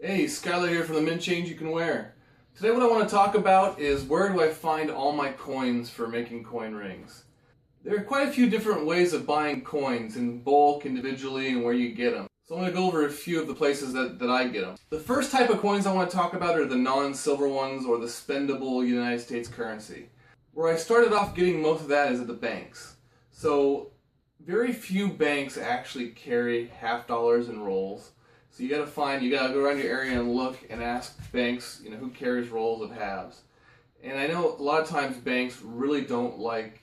Hey, Skylar here from the Mint Change You Can Wear. Today what I want to talk about is where do I find all my coins for making coin rings. There are quite a few different ways of buying coins in bulk, individually, and where you get them. So I'm going to go over a few of the places that I get them. The first type of coins I want to talk about are the non-silver ones, or the spendable United States currency. Where I started off getting most of that is at the banks. So very few banks actually carry half dollars in rolls. So you gotta go around your area and look and ask banks, who carries rolls of halves. And I know a lot of times banks really don't like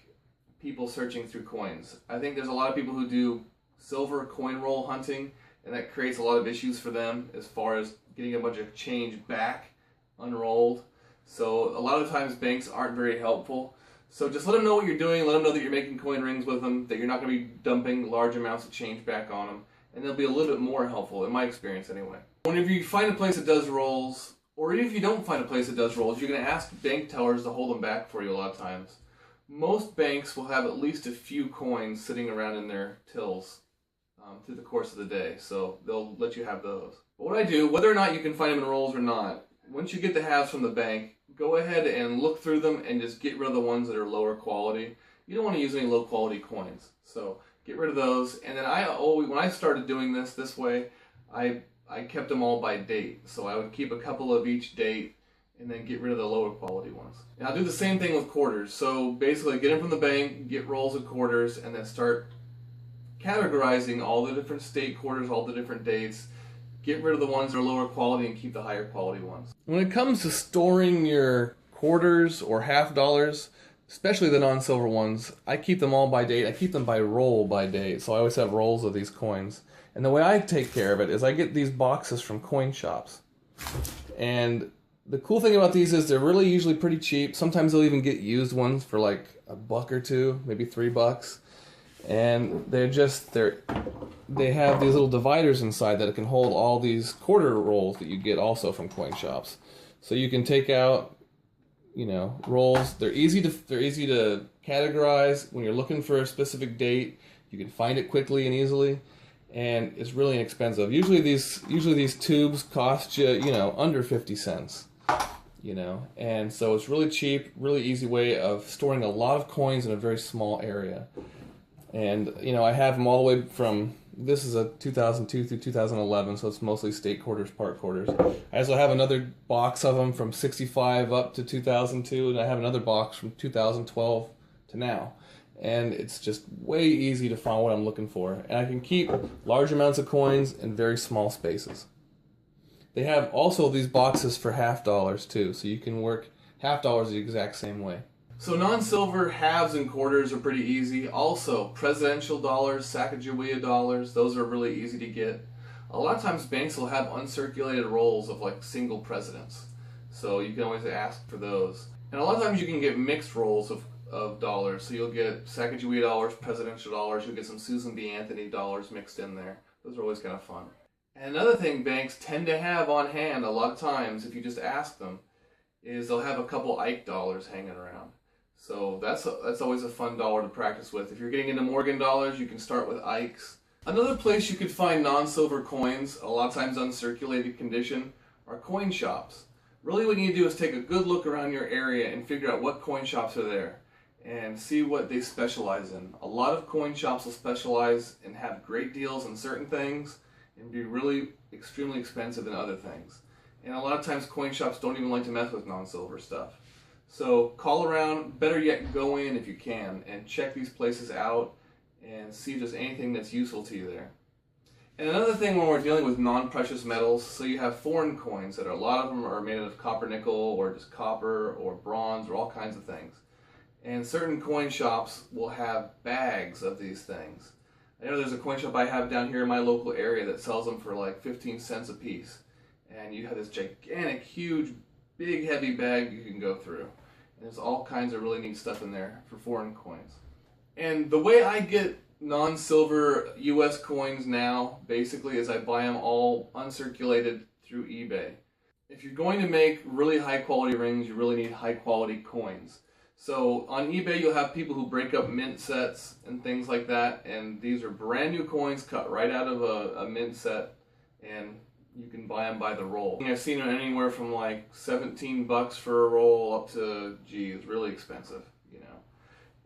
people searching through coins. I think there's a lot of people who do silver coin roll hunting, and that creates a lot of issues for them as far as getting a bunch of change back unrolled. So a lot of times banks aren't very helpful. So just let them know what you're doing, let them know that you're making coin rings with them, that you're not going to be dumping large amounts of change back on them. And they'll be a little bit more helpful, in my experience anyway. Whenever you find a place that does rolls, or even if you don't find a place that does rolls, you're going to ask bank tellers to hold them back for you a lot of times. Most banks will have at least a few coins sitting around in their tills through the course of the day, so they'll let you have those. But what I do, whether or not you can find them in rolls or not, once you get the halves from the bank, go ahead and look through them and just get rid of the ones that are lower quality. You don't want to use any low quality coins, so get rid of those. And then when I started doing this way, I kept them all by date. So I would keep a couple of each date and then get rid of the lower quality ones. And I'll do the same thing with quarters. So basically get them from the bank, get rolls of quarters, and then start categorizing all the different state quarters, all the different dates. Get rid of the ones that are lower quality and keep the higher quality ones. When it comes to storing your quarters or half dollars, especially the non-silver ones, I keep them all by date. I keep them by roll by date, so I always have rolls of these coins. And the way I take care of it is I get these boxes from coin shops. And the cool thing about these is they're really usually pretty cheap. Sometimes they'll even get used ones for like $1 or $2, maybe $3. And they have these little dividers inside that can hold all these quarter rolls that you get also from coin shops. So you can take out rolls. They're easy to categorize. When you're looking for a specific date, you can find it quickly and easily, and it's really inexpensive. Usually these tubes cost you, under 50 cents, and so it's really cheap, really easy way of storing a lot of coins in a very small area. And I have them all the way from, this is a 2002 through 2011, so it's mostly state quarters, part quarters. I also have another box of them from 65 up to 2002, and I have another box from 2012 to now. And it's just way easy to find what I'm looking for. And I can keep large amounts of coins in very small spaces. They have also these boxes for half dollars too, so you can work half dollars the exact same way. So non-silver halves and quarters are pretty easy. Also, presidential dollars, Sacagawea dollars, those are really easy to get. A lot of times banks will have uncirculated rolls of like single presidents. So you can always ask for those. And a lot of times you can get mixed rolls of dollars. So you'll get Sacagawea dollars, presidential dollars, you'll get some Susan B. Anthony dollars mixed in there. Those are always kind of fun. And another thing banks tend to have on hand a lot of times, if you just ask them, is they'll have a couple Ike dollars hanging around. So that's always a fun dollar to practice with. If you're getting into Morgan dollars, you can start with Ikes. Another place you could find non-silver coins, a lot of times uncirculated condition, are coin shops. Really what you need to do is take a good look around your area and figure out what coin shops are there and see what they specialize in. A lot of coin shops will specialize and have great deals on certain things and be really extremely expensive in other things. And a lot of times coin shops don't even like to mess with non-silver stuff. So call around, better yet go in if you can, and check these places out and see if there's anything that's useful to you there. And another thing when we're dealing with non-precious metals, so you have foreign coins that a lot of them are made of copper nickel or just copper or bronze or all kinds of things. And certain coin shops will have bags of these things. I know there's a coin shop I have down here in my local area that sells them for like 15 cents a piece. And you have this gigantic, huge, big, heavy bag you can go through. And there's all kinds of really neat stuff in there for foreign coins. And the way I get non-silver US coins now, basically, is I buy them all uncirculated through eBay. If you're going to make really high quality rings, you really need high quality coins. So on eBay you'll have people who break up mint sets and things like that, and these are brand new coins cut right out of a mint set, and You can buy them by the roll. I've seen them anywhere from like $17 for a roll up to, geez, really expensive, you know.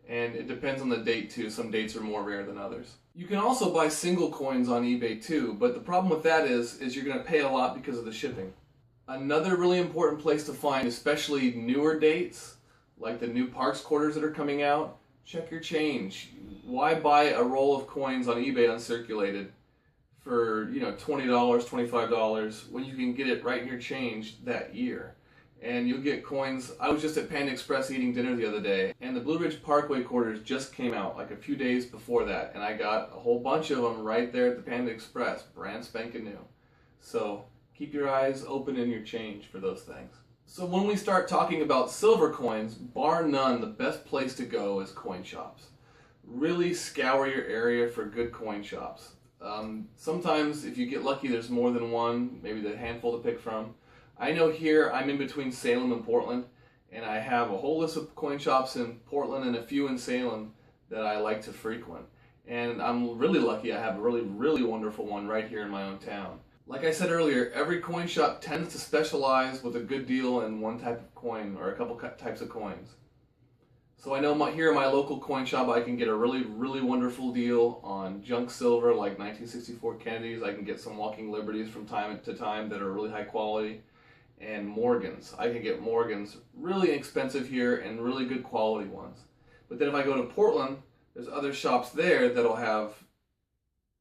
And it depends on the date too. Some dates are more rare than others. You can also buy single coins on eBay too, but the problem with that is you're going to pay a lot because of the shipping. Another really important place to find, especially newer dates, like the new parks quarters that are coming out, check your change. Why buy a roll of coins on eBay uncirculated for, you know, $20, $25 when you can get it right in your change that year? And you'll get coins. I was just at Panda Express eating dinner the other day, and the Blue Ridge Parkway quarters just came out like a few days before that, and I got a whole bunch of them right there at the Panda Express, brand spanking new. So keep your eyes open in your change for those things. So when we start talking about silver coins, bar none, the best place to go is coin shops. Really scour your area for good coin shops. Sometimes if you get lucky there's more than one, maybe the handful to pick from. I know here I'm in between Salem and Portland, and I have a whole list of coin shops in Portland and a few in Salem that I like to frequent. And I'm really lucky I have a really wonderful one right here in my own town. Like I said earlier, every coin shop tends to specialize with a good deal in one type of coin or a couple types of coins. So I know here in my local coin shop I can get a really wonderful deal on junk silver like 1964 Kennedys. I can get some Walking Liberties from time to time that are really high quality. And Morgans. I can get Morgans really expensive here and really good quality ones. But then if I go to Portland, there's other shops there that'll have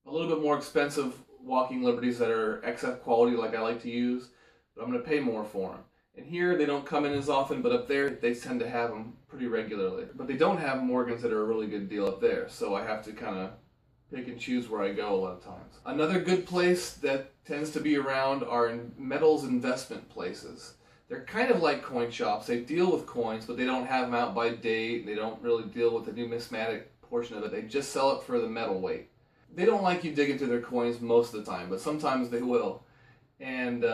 a little bit more expensive Walking Liberties that are XF quality like I like to use, but I'm going to pay more for them. And here they don't come in as often, but up there they tend to have them pretty regularly. But they don't have Morgans that are a really good deal up there, so I have to kind of pick and choose where I go a lot of times. Another good place that tends to be around are metals investment places. They're kind of like coin shops. They deal with coins, but they don't have them out by date. They don't really deal with the numismatic portion of it. They just sell it for the metal weight. They don't like you dig into their coins most of the time, but sometimes they will. And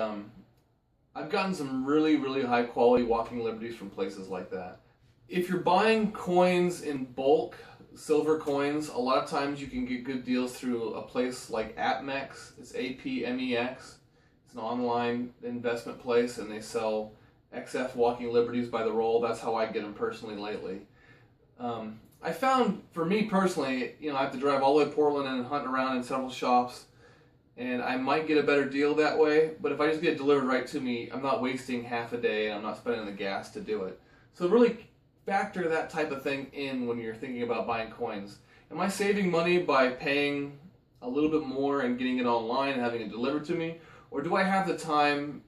I've gotten some really high quality Walking Liberties from places like that. If you're buying coins in bulk, silver coins, a lot of times you can get good deals through a place like APMEX. It's APMEX. It's an online investment place, and they sell XF Walking Liberties by the roll. That's how I get them personally lately. I found, for me personally, you know, I have to drive all the way to Portland and hunt around in several shops, and I might get a better deal that way, but if I just get it delivered right to me, I'm not wasting half a day and I'm not spending the gas to do it. So really factor that type of thing in when you're thinking about buying coins. Am I saving money by paying a little bit more and getting it online and having it delivered to me? Or do I have the time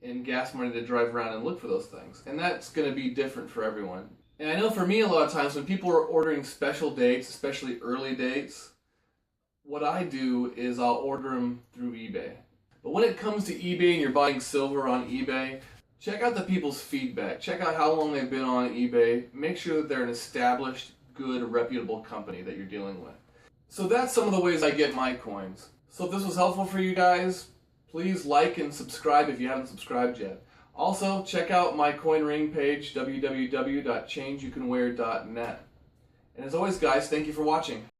and gas money to drive around and look for those things? And that's going to be different for everyone. And I know for me a lot of times when people are ordering special dates, especially early dates, what I do is I'll order them through eBay. But when it comes to eBay and you're buying silver on eBay, check out the people's feedback. Check out how long they've been on eBay. Make sure that they're an established, good, reputable company that you're dealing with. So that's some of the ways I get my coins. So if this was helpful for you guys, please like and subscribe if you haven't subscribed yet. Also, check out my coin ring page, www.changeyoucanwear.net. And as always, guys, thank you for watching.